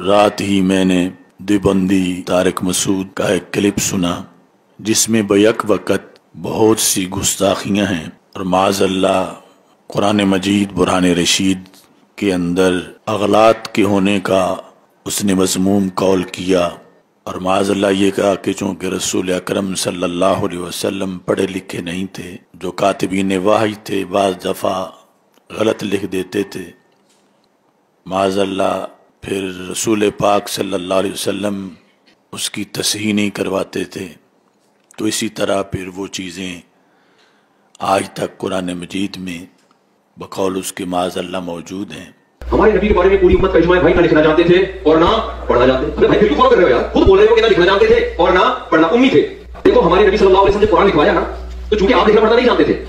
رات ہی میں نے دیوبندی طارق مسعود کا ایک کلپ سنا جس میں بیک وقت بہت سی گستاخیاں ہیں اور معاذ اللہ قرآن مجید برہان رشید کے اندر اغلاط کے ہونے کا اس نے مذموم قول کیا اور معاذ اللہ یہ کہا کہ چونکہ رسول اکرم صلی اللہ علیہ وسلم پڑھے لکھے نہیں تھے، جو کاتبین وحی تھے بعض دفعہ غلط لکھ دیتے تھے، معاذ اللہ پھر رسول پاک صلی اللہ علیہ وسلم اس کی تصحیح نہیں کرواتے تھے، تو اسی طرح پھر وہ چیزیں آج تک قرآن مجید میں بقول اس کے معاذ اللہ موجود ہیں۔ ہمارے نبی کے بارے میں پوری امت کا اجماع ہے، بھائی نہ لکھنا جانتے تھے اور نہ پڑھنا جانتے تھے۔ بھائی پھر کیوں فالو کر رہے ہو یار؟ خود بول رہے ہو کہ نہ لکھنا جانتے تھے اور نہ پڑھنا امی تھے۔ دیکھو ہمارے نبی صلی اللہ علیہ وسلم نے قرآن لکھوایا نا، تو چونکہ آپ لکھنا پڑھنا نہیں جانتے تھے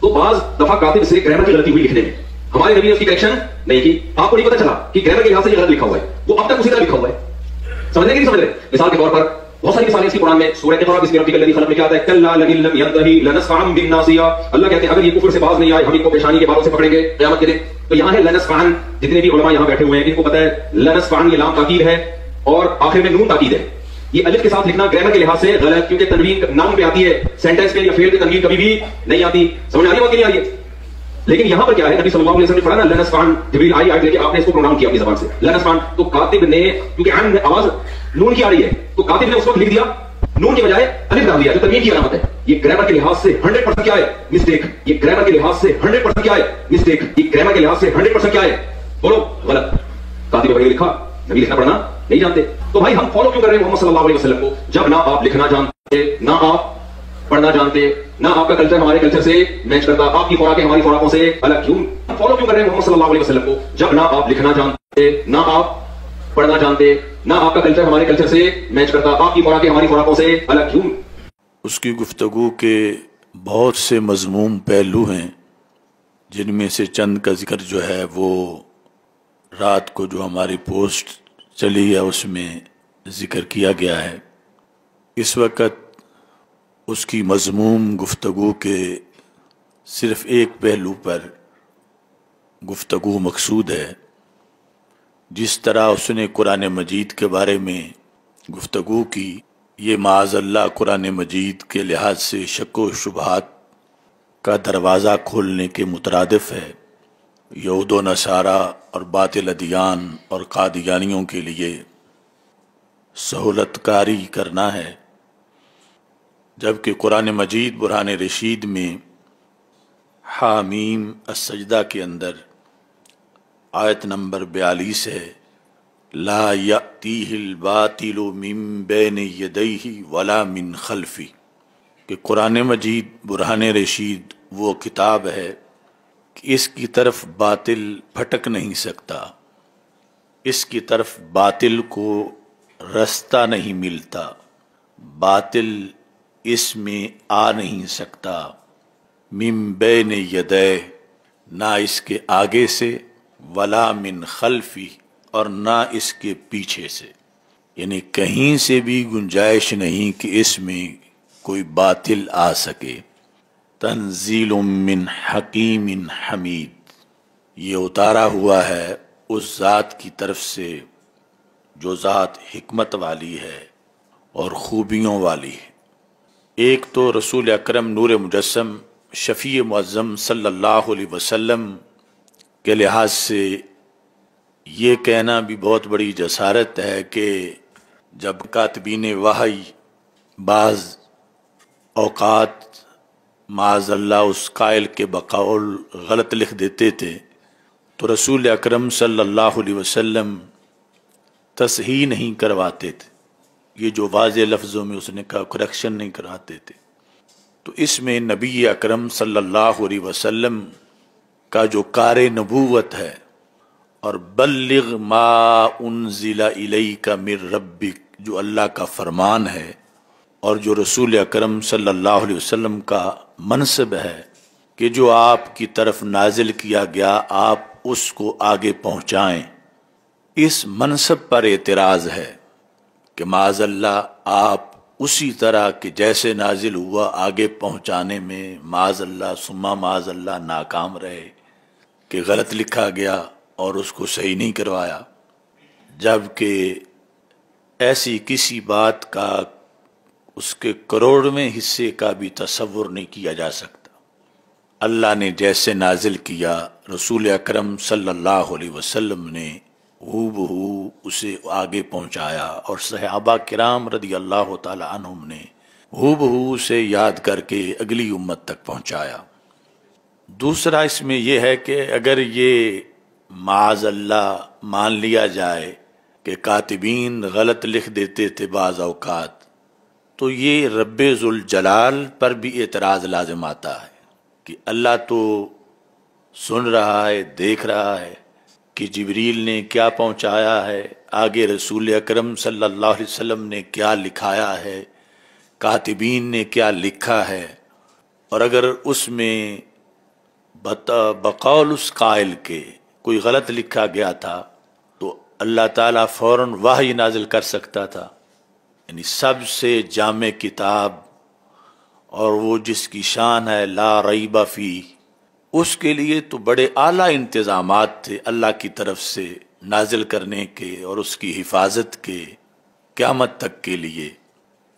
تو بعض دفعہ کاتب سے گرامر کی غلطی ہوئی لکھنے میں، ہمارے نبی نے اس کی کریکشن نہیں کی۔ آپ کو نہیں پتا چلا کہ گرامر کے لحاظ سے یہ غلط لکھا ہوا ہے، وہ اب تک اسی طرح لکھا ہوا ہے۔ سمجھنے کی نہیں سمجھ رہے؟ مثال کے طور پر بہت ساری مثالیں اس کی قرآن میں سورہ اقرا بسم ربک الذی خلق میں کیا آتا ہے؟ کلا لئن لم ينتهی لنسفعا بالناصیہ۔ اللہ کہتے ہیں اگر یہ کفر سے باز نہیں آئے ہم ان کو پیشانی کے بالوں سے پکڑیں گے قیامت کے دن۔ تو یہاں ہے لنسفعا، جتنے بھی علماء یہاں بیٹھے ہوئے ہیں ان کو پتہ ہے لنسفعا یہ لام تاکید ہے اور آخر میں نون تاکید ہے۔ یہ الف کے ساتھ لکھنا گرامر کے لحاظ سے غلط، کیونکہ تنوین نام پہ آتی ہے، سینٹینس پہ یا فعل پہ تنوین کبھی بھی نہیں آتی۔ سمجھ آ رہی ہے بات کہ نہیں آ رہی ہے؟ لیکن یہاں پر کیا ہے، نبی صلی اللہ علیہ وسلم نے پڑھا نا لنسفعا، جبریل آئی آیت لے کے آپ نے اس کو پروناؤن کیا اپنی زبان سے لنسفعا، تو کاتب نے کیونکہ عین آواز نون کی آ رہی ہے تو کاتب نے اس وقت لکھ دیا نون کی بجائے الف ڈال دیا، جو تنوین کی علامت ہے۔ یہ گرامر کے لحاظ سے 100% کیا ہے؟ مسٹیک۔ یہ گرامر کے لحاظ سے 100% کیا ہے؟ مسٹیک۔ یہ گرامر کے لحاظ سے 100% کیا ہے؟ بولو غلط۔ کاتب نے لکھا، نبی لکھنا پڑھنا نہیں جانتے، تو بھائی ہم فالو کیوں کر رہے ہیں محمد صلی اللہ علیہ وسلم کو جب نہ آپ لکھنا جانتے، نہ آپ پڑھنا جانتے، نہ آپ کا کلچر ہمارے کلچر سے میچ کرتا، آپ کی خوراکیں ہماری خوراکوں سے الگ؟ کیوں فالو کیوں کر رہے ہیں محمد صلی اللہ علیہ وسلم کو جب نہ آپ لکھنا جانتے، نہ آپ پڑھنا جانتے، نہ آپ کا کلچر ہمارے کلچر سے میچ کرتا، آپ کی خوراکیں ہماری خوراکوں سے الگ؟ کیوں؟ اس کی گفتگو کے بہت سے مضموم پہلو ہیں جن میں سے چند کا ذکر جو ہے وہ رات کو جو ہماری پوسٹ چلی ہے اس میں ذکر کیا گیا ہے۔ اس وقت اس کی مضموم گفتگو کے صرف ایک پہلو پر گفتگو مقصود ہے۔ جس طرح اس نے قرآن مجید کے بارے میں گفتگو کی، یہ معاذ اللہ قرآن مجید کے لحاظ سے شک و شبہات کا دروازہ کھولنے کے مترادف ہے۔ یہود و نصارہ اور باطل ادیان اور قادیانیوں کے لیے سہولت کاری کرنا ہے، جبکہ قرآن مجید برہان رشید میں حامیم السجدہ کے اندر آیت نمبر 42 ہے، لا یأتیہ الباطل من بین یدیہ ولا من خلفہ، کہ قرآن مجید برہان رشید وہ کتاب ہے کہ اس کی طرف باطل پھٹک نہیں سکتا، اس کی طرف باطل کو رستہ نہیں ملتا، باطل اس میں آ نہیں سکتا، من بین یدیہ، نہ اس کے آگے سے، ولا من خلفی، اور نہ اس کے پیچھے سے، یعنی کہیں سے بھی گنجائش نہیں کہ اس میں کوئی باطل آ سکے۔ تنزیل من حکیم حمید، یہ اتارا ہوا ہے اس ذات کی طرف سے جو ذات حکمت والی ہے اور خوبیوں والی ہے۔ ایک تو رسول اکرم نور مجسم شفیع معظم صلی اللہ علیہ وسلم کے لحاظ سے یہ کہنا بھی بہت بڑی جسارت ہے کہ جب کاتبین وحی بعض اوقات معاذ اللہ اس قائل کے بقول غلط لکھ دیتے تھے تو رسول اکرم صلی اللہ علیہ وسلم تصحیح نہیں کرواتے تھے، یہ جو واضح لفظوں میں اس نے کہا کریکشن نہیں کراتے تھے۔ تو اس میں نبی اکرم صلی اللہ علیہ وسلم کا جو کار نبوت ہے اور بلغ ما انزل الیک من ربک، جو اللہ کا فرمان ہے، اور جو رسول اکرم صلی اللہ علیہ وسلم کا منصب ہے کہ جو آپ کی طرف نازل کیا گیا آپ اس کو آگے پہنچائیں، اس منصب پر اعتراض ہے کہ معاذ اللہ آپ اسی طرح کہ جیسے نازل ہوا آگے پہنچانے میں معاذ اللہ ثم معاذ اللہ ناکام رہے، کہ غلط لکھا گیا اور اس کو صحیح نہیں کروایا۔ جبکہ ایسی کسی بات کا اس کے کروڑویں حصے کا بھی تصور نہیں کیا جا سکتا۔ اللہ نے جیسے نازل کیا رسول اکرم صلی اللہ علیہ وسلم نے ہو بہو اسے آگے پہنچایا، اور صحابہ کرام رضی اللہ تعالی عنہم نے ہو بہو اسے یاد کر کے اگلی امت تک پہنچایا۔ دوسرا اس میں یہ ہے کہ اگر یہ معاذ اللہ مان لیا جائے کہ کاتبین غلط لکھ دیتے تھے بعض اوقات، تو یہ رب ذوالجلال پر بھی اعتراض لازم آتا ہے کہ اللہ تو سن رہا ہے، دیکھ رہا ہے کہ جبریل نے کیا پہنچایا ہے، آگے رسول اکرم صلی اللہ علیہ وسلم نے کیا لکھایا ہے، کاتبین نے کیا لکھا ہے، اور اگر اس میں بقول اس قائل کے کوئی غلط لکھا گیا تھا تو اللہ تعالیٰ فوراً وحی نازل کر سکتا تھا۔ یعنی سب سے جامع کتاب اور وہ جس کی شان ہے لا ریب فی، اس کے لیے تو بڑے اعلیٰ انتظامات تھے اللہ کی طرف سے نازل کرنے کے اور اس کی حفاظت کے قیامت تک کے لیے،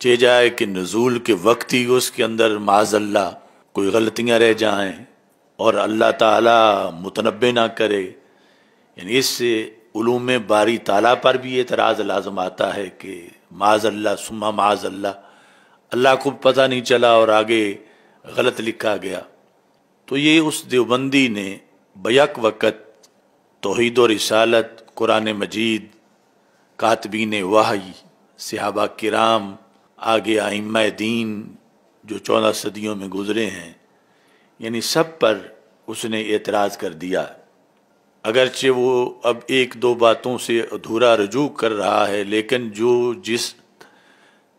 چہ جائے کہ نزول کے وقت ہی اس کے اندر معاذ اللہ کوئی غلطیاں رہ جائیں اور اللہ تعالیٰ متنبہ نہ کرے۔ یعنی اس سے علوم باری تعالیٰ پر بھی اعتراض لازم آتا ہے کہ معاذ اللہ ثم معاذ اللہ کو پتہ نہیں چلا اور آگے غلط لکھا گیا۔ تو یہ اس دیوبندی نے بیک وقت توحید و رسالت، قرآن مجید، کاتبین وحی، صحابہ کرام، آگے ائمہ دین جو 14 صدیوں میں گزرے ہیں، یعنی سب پر اس نے اعتراض کر دیا۔ اگرچہ وہ اب ایک دو باتوں سے ادھورا رجوع کر رہا ہے، لیکن جو جس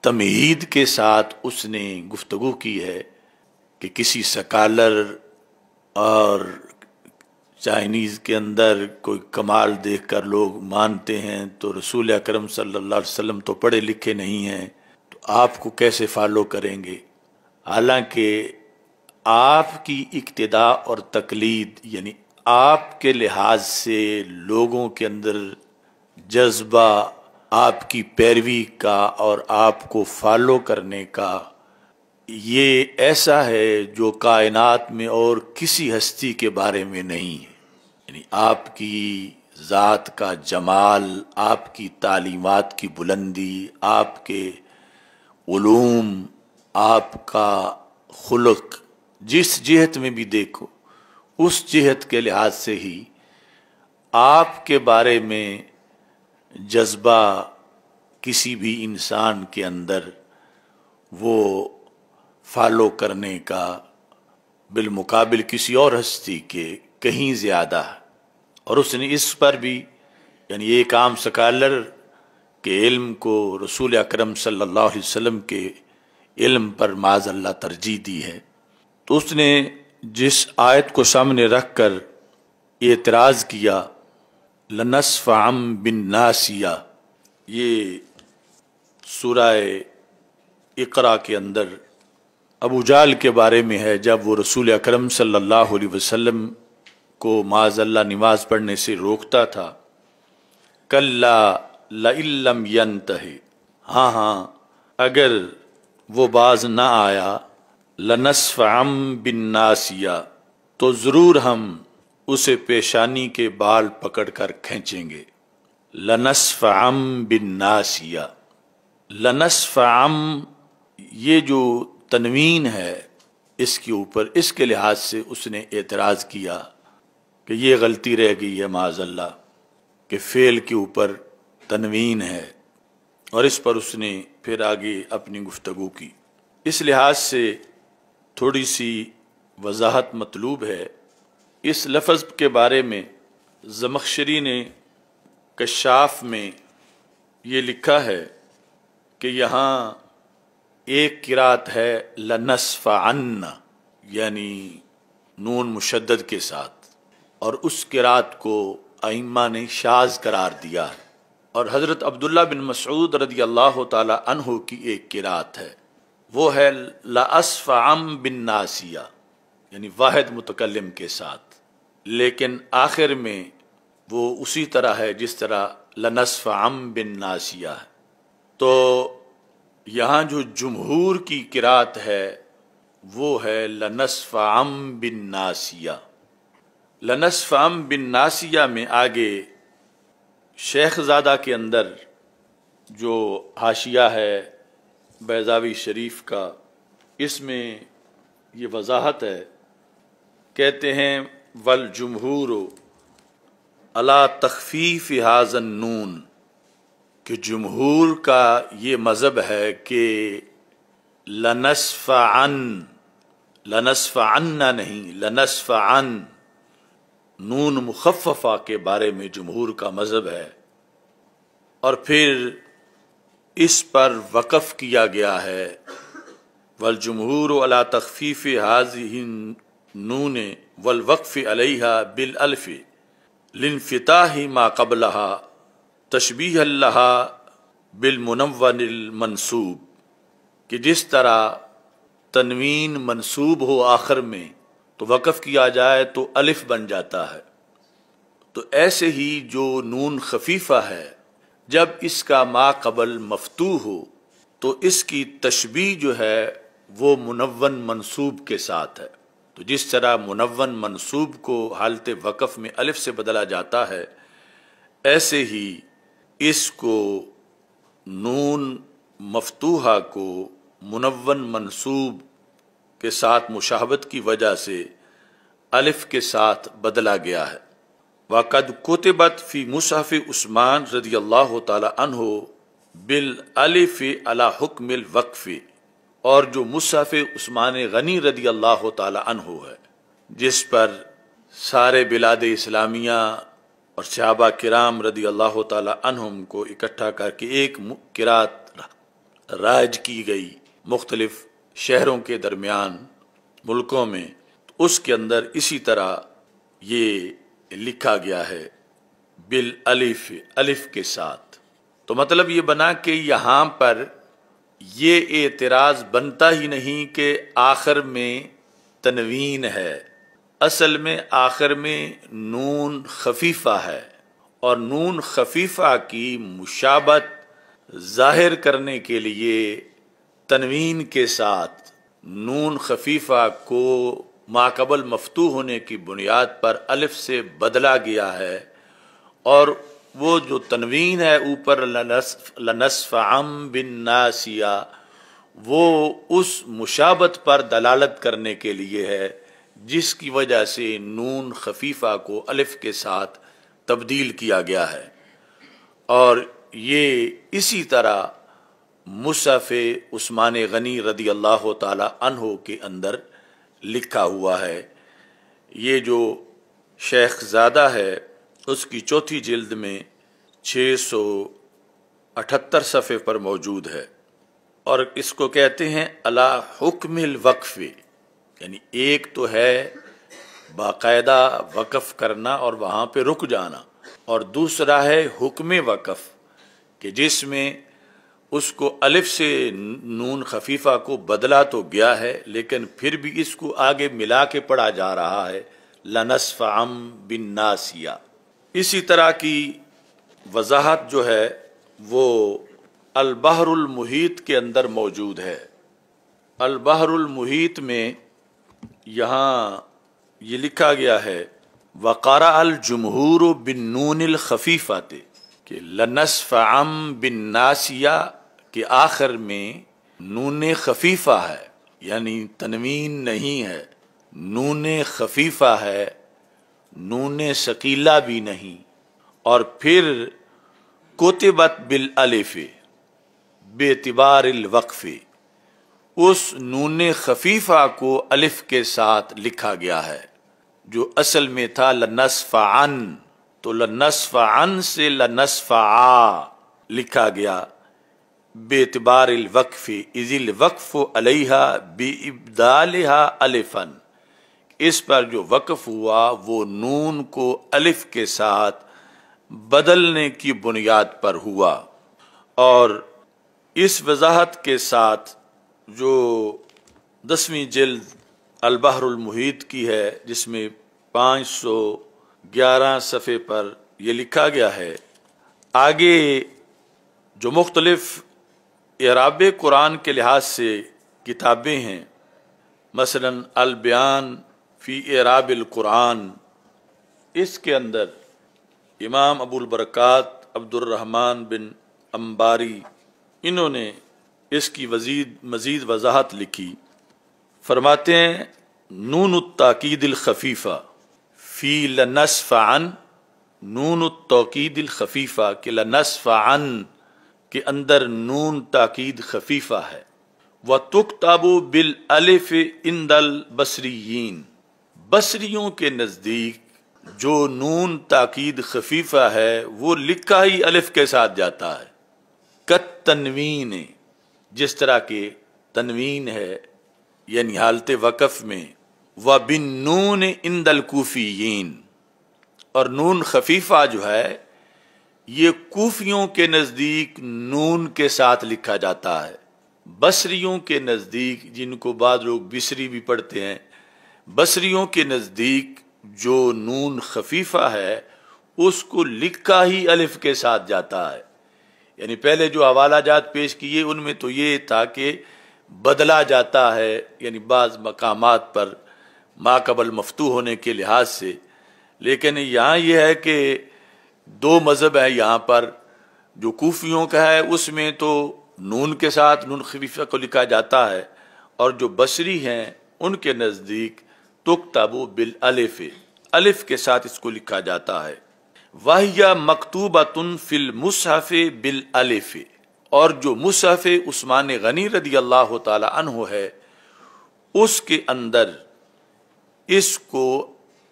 تمہید کے ساتھ اس نے گفتگو کی ہے کہ کسی سکالر اور چائنیز کے اندر کوئی کمال دیکھ کر لوگ مانتے ہیں، تو رسول اکرم صلی اللہ علیہ وسلم تو پڑھے لکھے نہیں ہیں، تو آپ کو کیسے فالو کریں گے؟ حالانکہ آپ کی اقتداء اور تقلید، یعنی آپ کے لحاظ سے لوگوں کے اندر جذبہ آپ کی پیروی کا اور آپ کو فالو کرنے کا، یہ ایسا ہے جو کائنات میں اور کسی ہستی کے بارے میں نہیں ہے۔ یعنی آپ کی ذات کا جمال، آپ کی تعلیمات کی بلندی، آپ کے علوم، آپ کا خلق، جس جہت میں بھی دیکھو اس جہت کے لحاظ سے ہی آپ کے بارے میں جذبہ کسی بھی انسان کے اندر وہ فالو کرنے کا بالمقابل کسی اور ہستی کے کہیں زیادہ ہے۔ اور اس نے اس پر بھی، یعنی ایک عام سکالر کے علم کو رسول اکرم صلی اللہ علیہ وسلم کے علم پر معاذ اللہ ترجیح دی ہے۔ تو اس نے جس آیت کو سامنے رکھ کر اعتراض کیا، لَنَسْفَعًا بِالنَّاسِیَةِ، یہ سورہ اقرا کے اندر ابو جہل کے بارے میں ہے، جب وہ رسول اکرم صلی اللہ علیہ وسلم کو معاذ اللہ نماز پڑھنے سے روکتا تھا، کَلَّا لَئِن لَّمْ يَنْتَهِ، ہاں اگر وہ باز نہ آیا، لَنَسْفَعًا بِالنَّاسِیَةِ، تو ضرور ہم اسے پیشانی کے بال پکڑ کر کھینچیں گے۔ لَنَسْفَعًا بِالنَّاسِیَةِ، لَنَسْفَعًا یہ جو تنوین ہے اس کے اوپر، اس کے لحاظ سے اس نے اعتراض کیا کہ یہ غلطی رہ گئی ہے معاذ اللہ کہ فعل کے اوپر تنوین ہے، اور اس پر اس نے پھر آگے اپنی گفتگو کی۔ اس لحاظ سے تھوڑی سی وضاحت مطلوب ہے۔ اس لفظ کے بارے میں زمخشری نے کشاف میں یہ لکھا ہے کہ یہاں ایک قرات ہے لَنَسْفَعَنَّ، یعنی نون مشدد کے ساتھ، اور اس قرات کو ائمہ نے شاذ قرار دیا ہے۔ اور حضرت عبداللہ بن مسعود رضی اللہ تعالی عنہ کی ایک قرات ہے، وہ ہے لَأَسْفَعًا بِالنَّاسِیَةِ، یعنی واحد متکلم کے ساتھ، لیکن آخر میں وہ اسی طرح ہے جس طرح لنصفعن بالناسیہ ہے۔ تو یہاں جو جمہور کی قرات ہے وہ ہے لنصفعن بالناسیہ۔ لنصفعن بالناسیہ میں آگے شیخ زادہ کے اندر جو حاشیہ ہے بیضاوی شریف کا، اس میں یہ وضاحت ہے، کہتے ہیں والجمہور علی تخفیف ھذا النون، کہ جمہور کا یہ مذہب ہے کہ لنصفعن نہیں لنصفعن نون مخففہ کے بارے میں جمہور کا مذہب ہے، اور پھر اس پر وقف کیا گیا ہے والجمہور علی تخفیف ھذہ النون والوقف علیہا بالالف لانفتاح ما قبلها تشبیہا لہا بالمنون المنصوب، کہ جس طرح تنوین منصوب ہو آخر میں تو وقف کیا جائے تو الف بن جاتا ہے، تو ایسے ہی جو نون خفیفہ ہے جب اس کا ما قبل مفتوح ہو تو اس کی تشبیہ جو ہے وہ منون منصوب کے ساتھ ہے۔ تو جس طرح منون منصوب کو حالت وقف میں الف سے بدلا جاتا ہے، ایسے ہی اس کو نون مفتوحہ کو منون منصوب کے ساتھ مشابہت کی وجہ سے الف کے ساتھ بدلا گیا ہے۔ وقد کتبت فی مصحف عثمان رضی اللہ تعالی عنہ بالالف علی حکم الوقف، اور جو مصحف عثمان غنی رضی اللہ تعالی عنہ ہے جس پر سارے بلاد اسلامیہ اور صحابہ کرام رضی اللہ تعالی عنہم کو اکٹھا کر کے ایک قرات رائج کی گئی مختلف شہروں کے درمیان ملکوں میں، تو اس کے اندر اسی طرح یہ لکھا گیا ہے بالالف، الف کے ساتھ۔ تو مطلب یہ بنا کہ یہاں پر یہ اعتراض بنتا ہی نہیں کہ آخر میں تنوین ہے، اصل میں آخر میں نون خفیفہ ہے، اور نون خفیفہ کی مشابہت ظاہر کرنے کے لیے تنوین کے ساتھ نون خفیفہ کو ماقبل مفتوح ہونے کی بنیاد پر الف سے بدلا گیا ہے، اور وہ جو تنوین ہے اوپر لنصفعن بالناسیہ، وہ اس مشابہت پر دلالت کرنے کے لیے ہے جس کی وجہ سے نون خفیفہ کو الف کے ساتھ تبدیل کیا گیا ہے۔ اور یہ اسی طرح مصحف عثمان غنی رضی اللہ تعالی عنہ کے اندر لکھا ہوا ہے۔ یہ جو شیخ زادہ ہے اس کی چوتھی جلد میں 678 صفحے پر موجود ہے، اور اس کو کہتے ہیں علی حکم الوقف، یعنی ایک تو ہے باقاعدہ وقف کرنا اور وہاں پہ رک جانا، اور دوسرا ہے حکم وقف کہ جس میں اس کو الف سے نون خفیفہ کو بدلا تو گیا ہے لیکن پھر بھی اس کو آگے ملا کے پڑھا جا رہا ہے لنصفعن بالناسیہ۔ اسی طرح کی وضاحت جو ہے وہ البحر المحیط کے اندر موجود ہے۔ البحر المحیط میں یہاں یہ لکھا گیا ہے وقرأ الجمہور بالنون الخفیفۃ، کہ لنصفعن بالناسیہ کے آخر میں نون خفیفہ ہے، یعنی تنوین نہیں ہے، نون خفیفہ ہے، نون ثقیلہ بھی نہیں، اور پھر کتبت بالالف باعتبار الوقف، اس نون خفیفہ کو الف کے ساتھ لکھا گیا ہے جو اصل میں تھا لنصفعن، تو لنصفعن سے لنصفعا لکھا گیا باعتبار الوقف اذ الوقف علیہا بابدالہا الفا، اس پر جو وقف ہوا وہ نون کو الف کے ساتھ بدلنے کی بنیاد پر ہوا۔ اور اس وضاحت کے ساتھ جو 10ویں جلد البحر المحیط کی ہے جس میں 511 صفحے پر یہ لکھا گیا ہے آگے جو مختلف اعراب قرآن کے لحاظ سے کتابیں ہیں، مثلا البیان فی اعراب القرآن، اس کے اندر امام ابو البرکات عبد الرحمن بن انباری انہوں نے اس کی مزید وضاحت لکھی۔ فرماتے ہیں نون التاکید الخفیفہ فی لنصف عن، نون التوکید الخفیفہ کہ لنصف عن کے اندر نون تاکید خفیفہ ہے۔ وَتُكْتَبُ بِالْأَلِفِ عِنْدَ الْبَصْرِيِّينَ، بصریوں کے نزدیک جو نون تاکید خفیفہ ہے وہ لکھا ہی الف کے ساتھ جاتا ہے۔ کالتنوین، جس طرح کہ تنوین ہے یعنی حالت وقف میں، وَبِالنُّونِ عِنْدَ الْكُوفِيِّينَ، اور نون خفیفہ جو ہے یہ کوفیوں کے نزدیک نون کے ساتھ لکھا جاتا ہے۔ بصریوں کے نزدیک، جن کو بعض لوگ بصری بھی پڑھتے ہیں، بصریوں کے نزدیک جو نون خفیفہ ہے اس کو لکھا ہی الف کے ساتھ جاتا ہے۔ یعنی پہلے جو حوالہ جات پیش کیے ان میں تو یہ تھا کہ بدلا جاتا ہے، یعنی بعض مقامات پر ما قبل مفتوح ہونے کے لحاظ سے، لیکن یہاں یہ ہے کہ دو مذہب ہیں یہاں پر۔ جو کوفیوں کا ہے اس میں تو نون کے ساتھ نون خفیفہ کو لکھا جاتا ہے، اور جو بصری ہیں ان کے نزدیک تکتب بالالف، الف کے ساتھ اس کو لکھا جاتا ہے۔ وَهِيَ مَكْتُوبَةٌ فِي الْمُصْحَفِ بِالْأَلِفِ، اور جو مصحف عثمان غنی رضی اللہ تعالی عنہ ہے اس کے اندر اس کو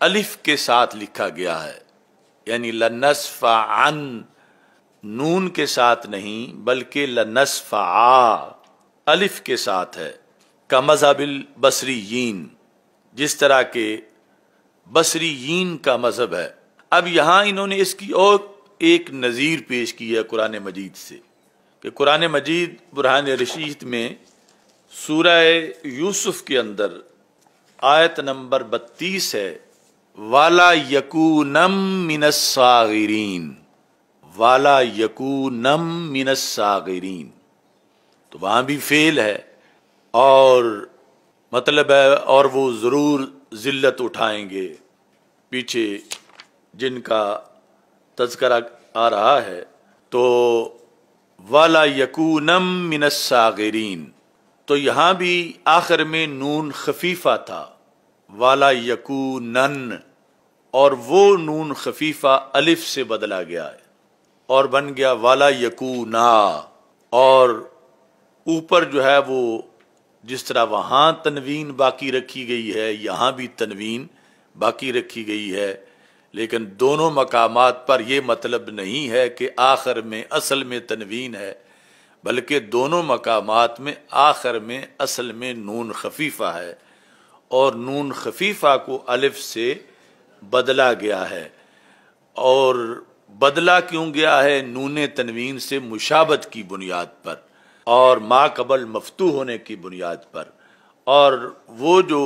الف کے ساتھ لکھا گیا ہے، یعنی لنصف عن، نون کے ساتھ نہیں بلکہ لنصف ع الف کے ساتھ ہے۔ کمذہب البصریین، جس طرح کہ بصریین کا مذہب ہے۔ اب یہاں انہوں نے اس کی اور ایک نظیر پیش کی ہے قرآن مجید سے، کہ قرآن مجید برہان رشید میں سورہ یوسف کے اندر آیت نمبر 32 ہے، وَلَا يَكُونَمْ مِنَ الصَّاغِرِينَ، وَلَا يَكُونَمْ مِنَ الصَّاغِرِينَ، تو وہاں بھی فعل ہے اور مطلب ہے اور وہ ضرور ذلت اٹھائیں گے، پیچھے جن کا تذکرہ آ رہا ہے، تو وَلَا يَكُونَمْ مِنَ الصَّاغِرِينَ، تو یہاں بھی آخر میں نون خفیفہ تھا، وَلَا يَكُونَنْ، اور وہ نون خفیفہ الف سے بدلا گیا ہے اور بن گیا وَلَا يَكُونَا، اور اوپر جو ہے وہ جس طرح وہاں تنوین باقی رکھی گئی ہے یہاں بھی تنوین باقی رکھی گئی ہے، لیکن دونوں مقامات پر یہ مطلب نہیں ہے کہ آخر میں اصل میں تنوین ہے، بلکہ دونوں مقامات میں آخر میں اصل میں نون خفیفہ ہے، اور نون خفیفہ کو الف سے بدلا گیا ہے۔ اور بدلا کیوں گیا ہے؟ نون تنوین سے مشابہت کی بنیاد پر اور ما قبل مفتوح ہونے کی بنیاد پر، اور وہ جو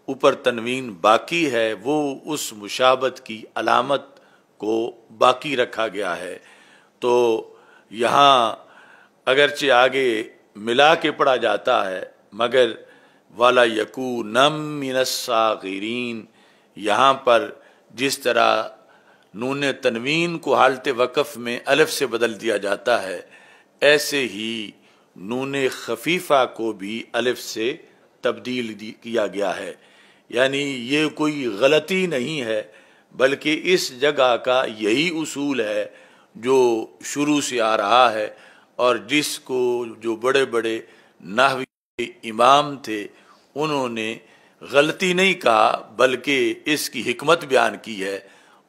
اوپر تنوین باقی ہے وہ اس مشابہت کی علامت کو باقی رکھا گیا ہے۔ تو یہاں اگرچہ آگے ملا کے پڑھا جاتا ہے مگر وَلَا يَكُونَمْ مِنَ الصَّاغِرِينَ، یہاں پر جس طرح نون تنوین کو حالت وقف میں الف سے بدل دیا جاتا ہے، ایسے ہی نون خفیفہ کو بھی الف سے تبدیل کیا گیا ہے۔ یعنی یہ کوئی غلطی نہیں ہے بلکہ اس جگہ کا یہی اصول ہے جو شروع سے آ رہا ہے، اور جس کو جو بڑے بڑے نحوی امام تھے انہوں نے غلطی نہیں کہا بلکہ اس کی حکمت بیان کی ہے،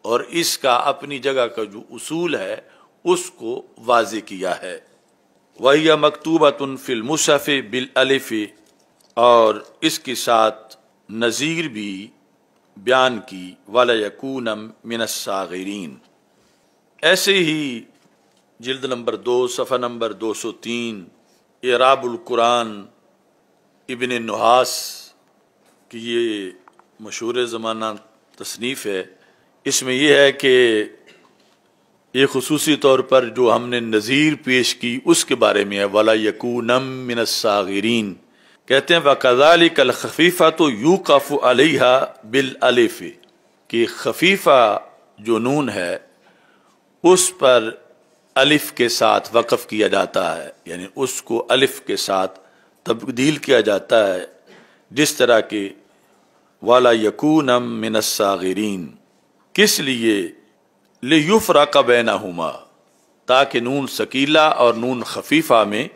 اور اس کا اپنی جگہ کا جو اصول ہے اس کو واضح کیا ہے۔ وَهِيَ مَكْتُوبَةٌ فِي الْمُصْحَفِ بِالْأَلِفِ، اور اس کے ساتھ نظیر بھی بیان کی وَلَا يَكُونَ مِنَ الصَّاغِرِينَ۔ ایسے ہی جلد نمبر 2 صفحہ نمبر 203 اعراب القرآن ابن نحاس کی یہ مشہور زمانہ تصنیف ہے، اس میں یہ ہے کہ یہ خصوصی طور پر جو ہم نے نظیر پیش کی اس کے بارے میں ہے وَلَا يَكُونَ مِنَ الصَّاغِرِينَ، کہتے ہیں وَكَذَلِكَ الْخَفِيفَةُ يُوقَفُ عَلَيْهَا بِالْأَلِفِ، کہ خفیفہ جو نون ہے اس پر الف کے ساتھ وقف کیا جاتا ہے، یعنی اس کو الف کے ساتھ تبدیل کیا جاتا ہے، جس طرح کہ وَلَا يَكُونَ مِنَ الصَّاغِرِينَ، کس لیے لِيُفْرَقَ بَيْنَهُمَا، تاکہ نون ثقیلہ اور نون خفیفہ میں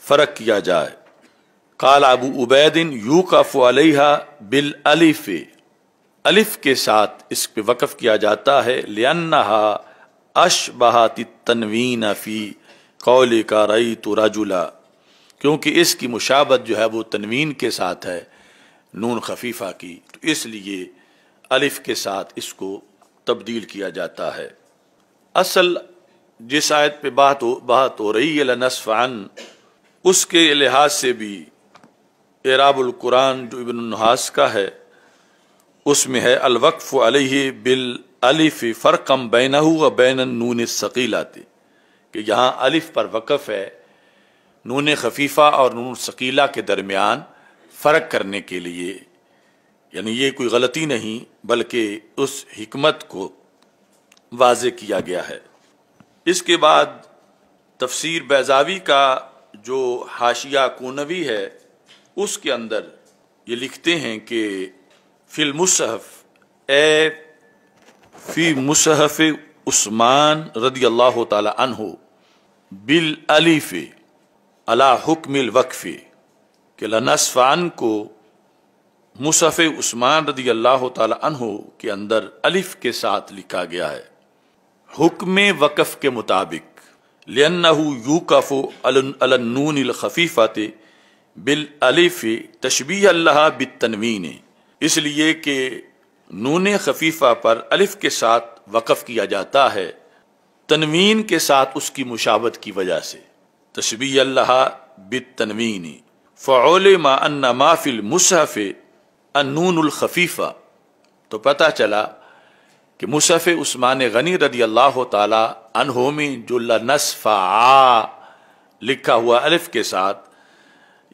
فرق کیا جائے۔ قال ابو عبید یوقف علیہا بالالف، الف کے ساتھ اس پہ وقف کیا جاتا ہے، لِأَنَّهَا اشبہت التنوین فی قولک رأیت رجلا، کیونکہ اس کی مشابہت جو ہے وہ تنوین کے ساتھ ہے نون خفیفہ کی، تو اس لیے الف کے ساتھ اس کو تبدیل کیا جاتا ہے۔ اصل جس آیت پہ بات ہو رہی ہے لنسفعن، اس کے لحاظ سے بھی اعراب القرآن جو ابن النحاس کا ہے اس میں ہے الوقف علیہ بالالف فرقا بینہ و بین النون الثقیلۃ، کہ یہاں الف پر وقف ہے نون خفیفہ اور نون ثقیلہ کے درمیان فرق کرنے کے لیے، یعنی یہ کوئی غلطی نہیں بلکہ اس حکمت کو واضح کیا گیا ہے۔ اس کے بعد تفسیر بیضاوی کا جو حاشیہ کونوی ہے اس کے اندر یہ لکھتے ہیں کہ فی المصحف، اے فی مصحف عثمان رضی اللہ تعالی عنہ بالالف علی حکم الوقف، کہ لنسفعن کو مصحف عثمان رضی اللہ تعالی عنہ کے اندر الف کے ساتھ لکھا گیا ہے حکم وقف کے مطابق، لِأَنَّهُ يُوقَفُ عَلَى النُّونِ الْخَفِيفَةِ بِالْأَلِفِ تَشْبِيهًا لَهَا بِالتَّنْوِينِ، اس لیے کہ نون خفیفہ پر الف کے ساتھ وقف کیا جاتا ہے تنوین کے ساتھ اس کی مشابہت کی وجہ سے، تشبیہ لها بالتنوین، فعلم ان ما فی المصحف النون الخفیفہ، تو پتہ چلا کہ مصحف عثمان غنی رضی اللہ تعالی عنہ میں جو لنسفعا لکھا ہوا الف کے ساتھ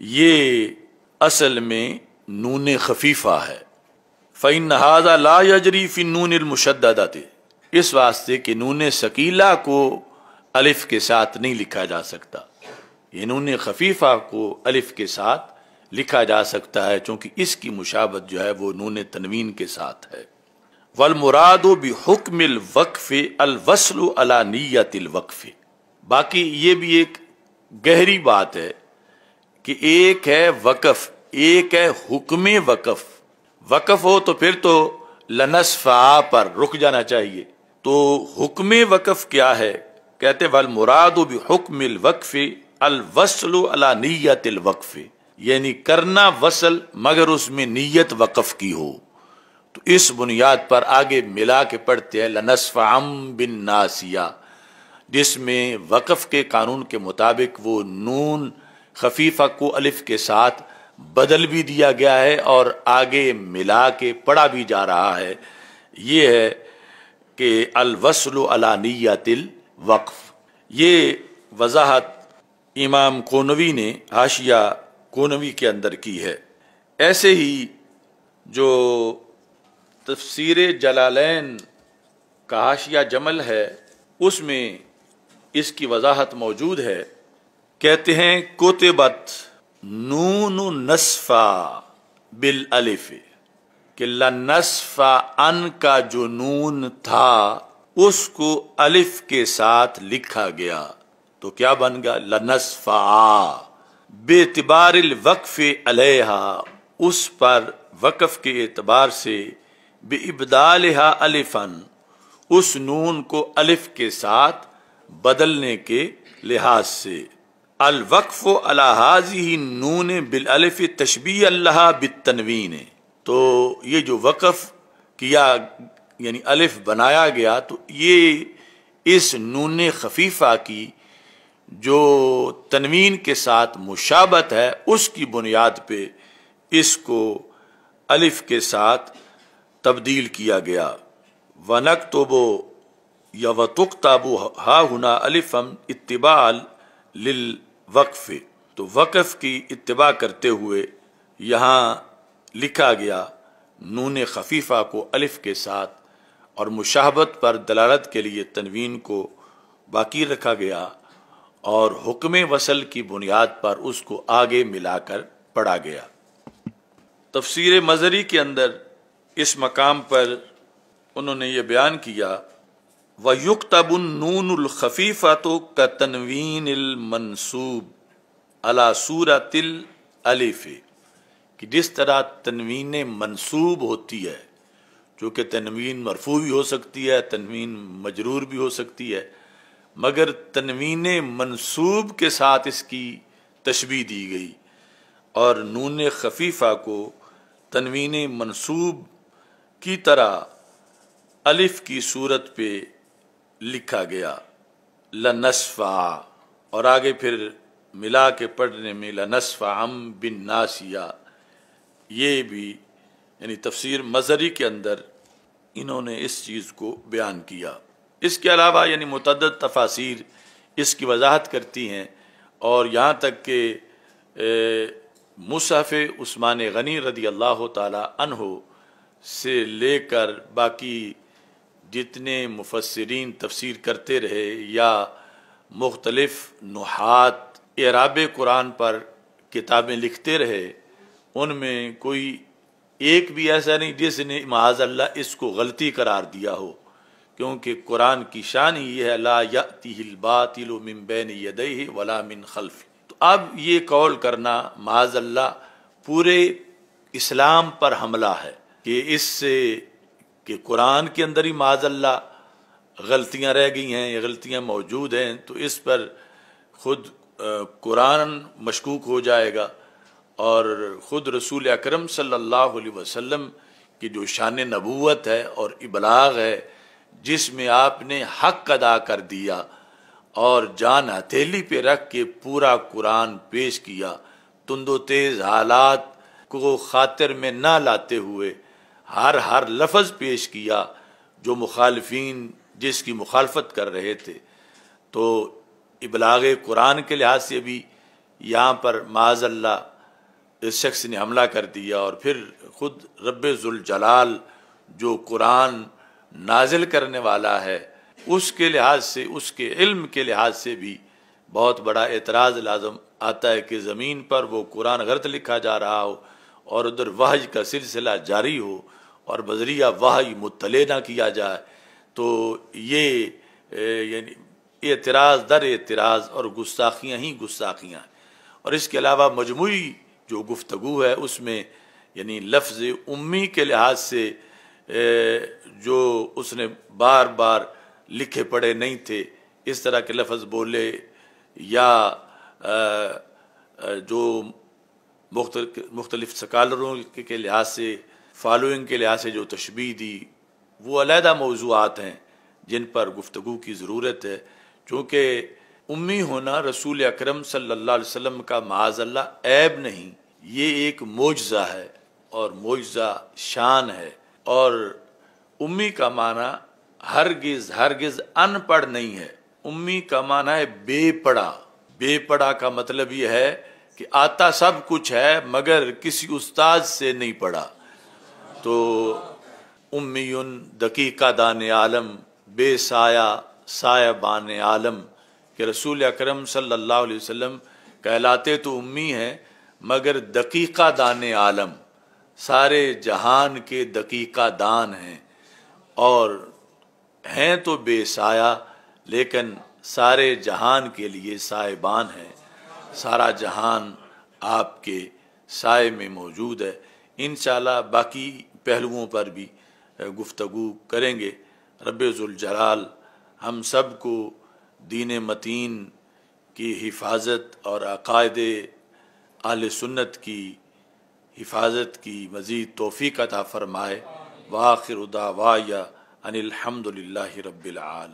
یہ اصل میں نون خفیفہ ہے، فإن هذا لا يجری فی النون المشددۃ، اس واسطے کہ نون ثقیلہ کو الف کے ساتھ نہیں لکھا جا سکتا، یہ نون خفیفہ کو الف کے ساتھ لکھا جا سکتا ہے چونکہ اس کی مشابہت جو ہے وہ نون تنوین کے ساتھ ہے۔ والمراد بحکم الوقف الوصل علی نیت الوقف، باقی یہ بھی ایک گہری بات ہے کہ ایک ہے وقف، ایک ہے حکم وقف، وقف ہو تو پھر تو لنسفعا پر رک جانا چاہیے، تو حکم وقف کیا ہے؟ کہتے والمراد بحکم الوقف الوصل علی نیت الوقف، یعنی کرنا وصل مگر اس میں نیت وقف کی ہو، تو اس بنیاد پر آگے ملا کے پڑھتے ہیں لنسفعا بالناسیہ، جس میں وقف کے قانون کے مطابق وہ نون خفیفہ کو الف کے ساتھ بدل بھی دیا گیا ہے اور آگے ملا کے پڑھا بھی جا رہا ہے، یہ ہے کہ الوصل علی نیت الوقف۔ یہ وضاحت امام کونوی نے حاشیہ کونوی کے اندر کی ہے۔ ایسے ہی جو تفسیر جلالین کا حاشیہ جمل ہے اس میں اس کی وضاحت موجود ہے، کہتے ہیں کتبت نون نسفا بالالف، کہ لنسفا ان کا جو نون تھا اس کو الف کے ساتھ لکھا گیا تو کیا بن گیا؟ لنسفا بے اعتبار الوقف علیہا، اس پر وقف کے اعتبار سے، بے ابدالہا الفن، اس نون کو الف کے ساتھ بدلنے کے لحاظ سے، الوقف علی ہذہ النون بالالف تشبیہ لہا بالتنوین، تو یہ جو وقف کیا یعنی الف بنایا گیا تو یہ اس نون خفیفہ کی جو تنوین کے ساتھ مشابہت ہے اس کی بنیاد پہ اس کو الف کے ساتھ تبدیل کیا گیا۔ وَنَكْتُبُ، یا وتکتب ہا ہنا الفم اتباع للوقف، تو وقف کی اتباع کرتے ہوئے یہاں لکھا گیا نون خفیفہ کو الف کے ساتھ، اور مشابہت پر دلالت کے لیے تنوین کو باقی رکھا گیا، اور حکم وصل کی بنیاد پر اس کو آگے ملا کر پڑھا گیا۔ تفسیر مظہری کے اندر اس مقام پر انہوں نے یہ بیان کیا وَيُكْتَبُ النُّونُ الْخَفِيفَةُ كَتَنْوِينِ الْمَنْصُوبِ عَلَى صُورَةِ الْأَلِفِ، کہ جس طرح تنوین منصوب ہوتی ہے، جو کہ تنوین مرفوع بھی ہو سکتی ہے، تنوین مجرور بھی ہو سکتی ہے، مگر تنوین منصوب کے ساتھ اس کی تشبیہ دی گئی، اور نون خفیفہ کو تنوین منصوب کی طرح الف کی صورت پہ لکھا گیا لنصفع، اور آگے پھر ملا کے پڑھنے میں لنصفعا بالناصیہ، یہ بھی یعنی تفسیر مظہری کے اندر انہوں نے اس چیز کو بیان کیا۔ اس کے علاوہ یعنی متعدد تفاسیر اس کی وضاحت کرتی ہیں، اور یہاں تک کہ مصحف عثمان غنی رضی اللہ تعالی عنہ سے لے کر باقی جتنے مفسرین تفسیر کرتے رہے یا مختلف نحات اعراب قرآن پر کتابیں لکھتے رہے، ان میں کوئی ایک بھی ایسا نہیں جس نے معاذ اللہ اس کو غلطی قرار دیا ہو، کیونکہ قرآن کی شان ہی یہ ہے لا یأتیہ الباطل من بین یدیہ ولا من خلفہ۔ تو اب یہ قول کرنا معاذ اللہ پورے اسلام پر حملہ ہے کہ اس سے کہ قرآن کے اندر ہی معاذ اللہ غلطیاں رہ گئی ہیں یا غلطیاں موجود ہیں، تو اس پر خود قرآن مشکوک ہو جائے گا، اور خود رسول اکرم صلی اللہ علیہ وسلم کی جو شان نبوت ہے اور ابلاغ ہے، جس میں آپ نے حق ادا کر دیا اور جان ہتھیلی پہ رکھ کے پورا قرآن پیش کیا، تند و تیز حالات کو خاطر میں نہ لاتے ہوئے ہر لفظ پیش کیا جو مخالفین جس کی مخالفت کر رہے تھے، تو ابلاغ قرآن کے لحاظ سے بھی یہاں پر معاذ اللہ اس شخص نے حملہ کر دیا، اور پھر خود رب ذوالجلال جو قرآن نازل کرنے والا ہے اس کے لحاظ سے، اس کے علم کے لحاظ سے بھی بہت بڑا اعتراض لازم آتا ہے کہ زمین پر وہ قرآن غلط لکھا جا رہا ہو اور ادھر وحی کا سلسلہ جاری ہو اور بذریعہ وحی مطلع نہ کیا جائے، تو یہ یعنی اعتراض در اعتراض اور گستاخیاں ہی گستاخیاں ہیں۔ اور اس کے علاوہ مجموعی جو گفتگو ہے اس میں یعنی لفظ امی کے لحاظ سے جو اس نے بار بار لکھے پڑھے نہیں تھے، اس طرح کے لفظ بولے، یا جو مختلف سکالروں کے لحاظ سے فالوئنگ کے لحاظ سے جو تشبیہ دی، وہ علیحدہ موضوعات ہیں جن پر گفتگو کی ضرورت ہے، چونکہ امی ہونا رسول اکرم صلی اللہ علیہ وسلم کا معاذ اللہ عیب نہیں، یہ ایک معجزہ ہے اور معجزہ شان ہے، اور امی کا معنی ہرگز ان پڑھ نہیں ہے، امی کا معنی ہے بے پڑھا۔ بے پڑھا کا مطلب یہ ہے کہ آتا سب کچھ ہے مگر کسی استاد سے نہیں پڑھا، تو امی دقیقہ دان عالم، بے سایہ سایہ بان عالم، کہ رسول اکرم صلی اللہ علیہ وسلم کہلاتے تو امی ہیں مگر دقیقہ دان عالم، سارے جہان کے دقیقہ دان ہیں، اور ہیں تو بے سایہ لیکن سارے جہان کے لیے سائبان ہیں، سارا جہان آپ کے سائے میں موجود ہے۔ انشاءاللہ باقی پہلوؤں پر بھی گفتگو کریں گے۔ رب ذوالجلال ہم سب کو دین متین کی حفاظت اور عقائد اہل سنت کی حفاظت کی مزید توفیق عطا فرمائے۔ وآخر دعوایا ان الحمد للہ رب العالمین۔